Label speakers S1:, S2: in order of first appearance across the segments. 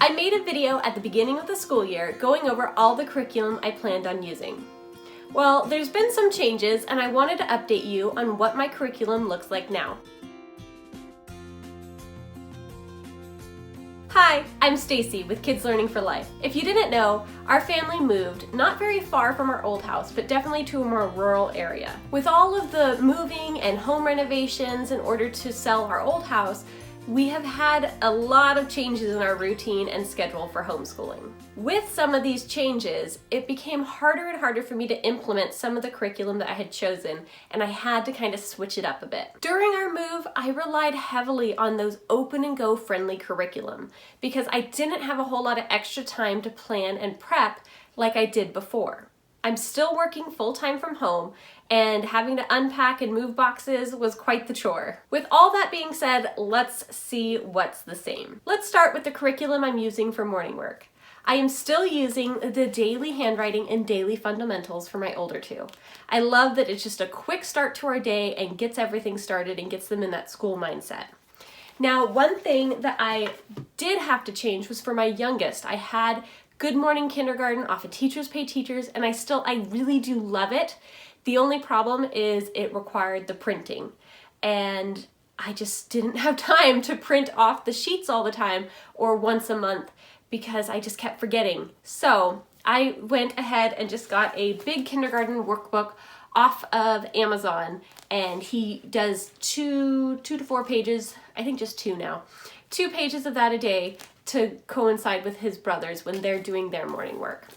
S1: I made a video at the beginning of the school year going over all the curriculum I planned on using. Well, there's been some changes and I wanted to update you on what my curriculum looks like now. Hi, I'm Stacey with Kids Learning for Life. If you didn't know, our family moved not very far from our old house, but definitely to a more rural area. With all of the moving and home renovations in order to sell our old house, we have had a lot of changes in our routine and schedule for homeschooling. With some of these changes, it became harder and harder for me to implement some of the curriculum that I had chosen, and I had to kind of switch it up a bit. During our move, I relied heavily on those open and go friendly curriculum because I didn't have a whole lot of extra time to plan and prep like I did before. I'm still working full-time from home, and having to unpack and move boxes was quite the chore. With all that being said, let's see what's the same. Let's start with the curriculum I'm using for morning work. I am still using the daily handwriting and daily fundamentals for my older two. I love that it's just a quick start to our day and gets everything started and gets them in that school mindset. Now, one thing that I did have to change was for my youngest. I had Good Morning Kindergarten off of Teachers Pay Teachers, and I really do love it. The only problem is it required the printing, and I just didn't have time to print off the sheets all the time or once a month because I just kept forgetting. So I went ahead and just got a big kindergarten workbook off of Amazon, and he does two to 4 pages, I think just 2 now, 2 pages of that a day to coincide with his brothers when they're doing their morning work.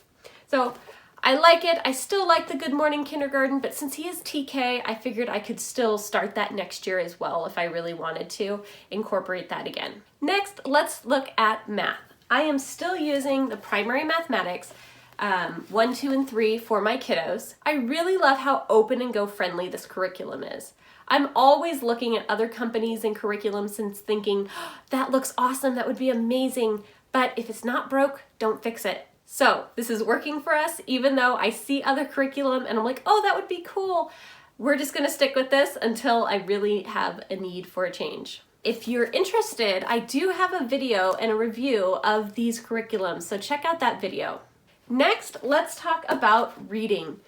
S1: So I like it. I still like the Good Morning Kindergarten, but since he is TK, I figured I could still start that next year as well if I really wanted to incorporate that again. Next, let's look at math. I am still using the primary mathematics 1, 2, and 3 for my kiddos. I really love how open and go friendly this curriculum is. I'm always looking at other companies and curriculums and thinking, oh, that looks awesome, that would be amazing, but if it's not broke, don't fix it. So this is working for us, even though I see other curriculum and I'm like, oh, that would be cool. We're just gonna stick with this until I really have a need for a change. If you're interested, I do have a video and a review of these curriculums, so check out that video. Next, let's talk about reading.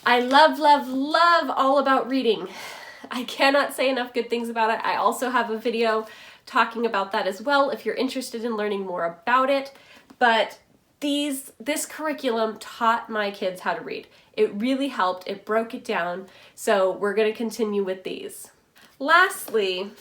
S1: I love all about reading. I cannot say enough good things about it. I also have a video talking about that as well if you're interested in learning more about it. But this curriculum taught my kids how to read. It really helped. It broke it down. So we're going to continue with these. Lastly,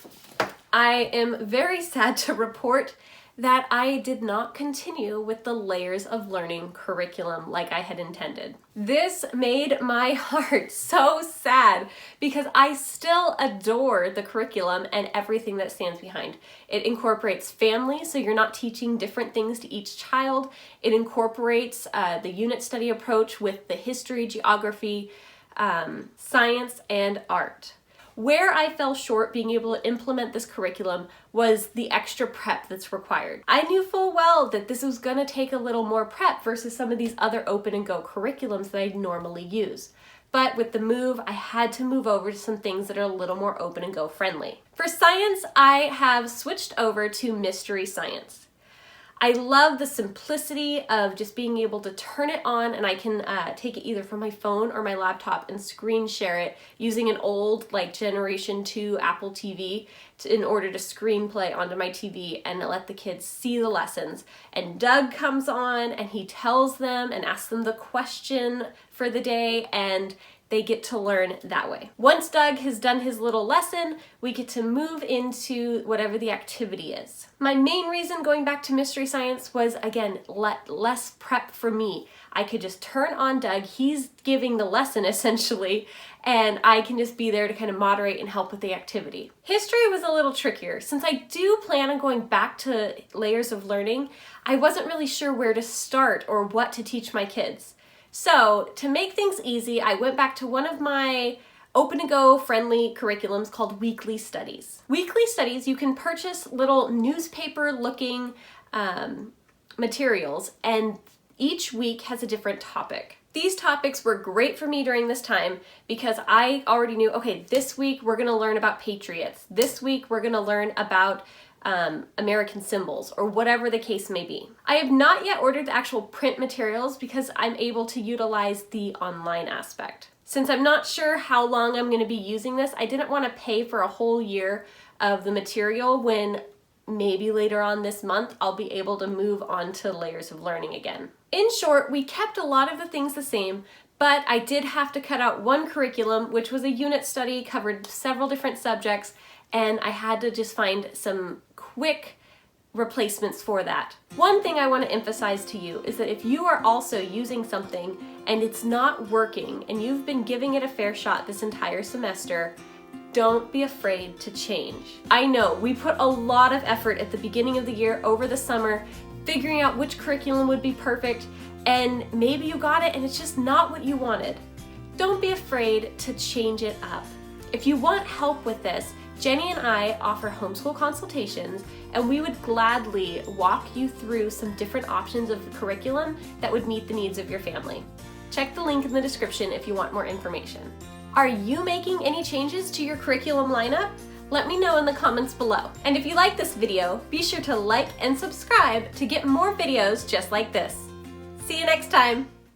S1: I am very sad to report that I did not continue with the layers of learning curriculum like I had intended. This made my heart so sad because I still adore the curriculum and everything that stands behind. It incorporates family, so you're not teaching different things to each child. It incorporates the unit study approach with the history, geography, science, and art. Where I fell short being able to implement this curriculum was the extra prep that's required. I knew full well that this was going to take a little more prep versus some of these other open and go curriculums that I normally use. But with the move, I had to move over to some things that are a little more open and go friendly. For science, I have switched over to mystery science. I love the simplicity of just being able to turn it on, and I can take it either from my phone or my laptop and screen share it using an old Generation 2 Apple TV in order to screen play onto my TV and let the kids see the lessons. And Doug comes on and he tells them and asks them the question for the day, and they get to learn that way. Once Doug has done his little lesson, we get to move into whatever the activity is. My main reason going back to mystery science was, again, less prep for me. I could just turn on Doug, he's giving the lesson essentially, and I can just be there to kind of moderate and help with the activity. History was a little trickier. Since I do plan on going back to layers of learning, I wasn't really sure where to start or what to teach my kids. So to make things easy, I went back to one of my open and go friendly curriculums called Weekly Studies. Weekly Studies, you can purchase little newspaper looking materials, and each week has a different topic. These topics were great for me during this time because I already knew, okay, this week we're gonna learn about patriots. This week we're gonna learn about American symbols, or whatever the case may be. I have not yet ordered the actual print materials because I'm able to utilize the online aspect. Since I'm not sure how long I'm going to be using this, I didn't want to pay for a whole year of the material when maybe later on this month I'll be able to move on to layers of learning again. In short, we kept a lot of the things the same, but I did have to cut out one curriculum, which was a unit study, covered several different subjects, and I had to just find some quick replacements for that. One thing I want to emphasize to you is that if you are also using something and it's not working and you've been giving it a fair shot this entire semester, don't be afraid to change. I know we put a lot of effort at the beginning of the year over the summer figuring out which curriculum would be perfect, and maybe you got it and it's just not what you wanted. Don't be afraid to change it up. If you want help with this, Jenny and I offer homeschool consultations, and we would gladly walk you through some different options of the curriculum that would meet the needs of your family. Check the link in the description if you want more information. Are you making any changes to your curriculum lineup? Let me know in the comments below. And if you like this video, be sure to like and subscribe to get more videos just like this. See you next time!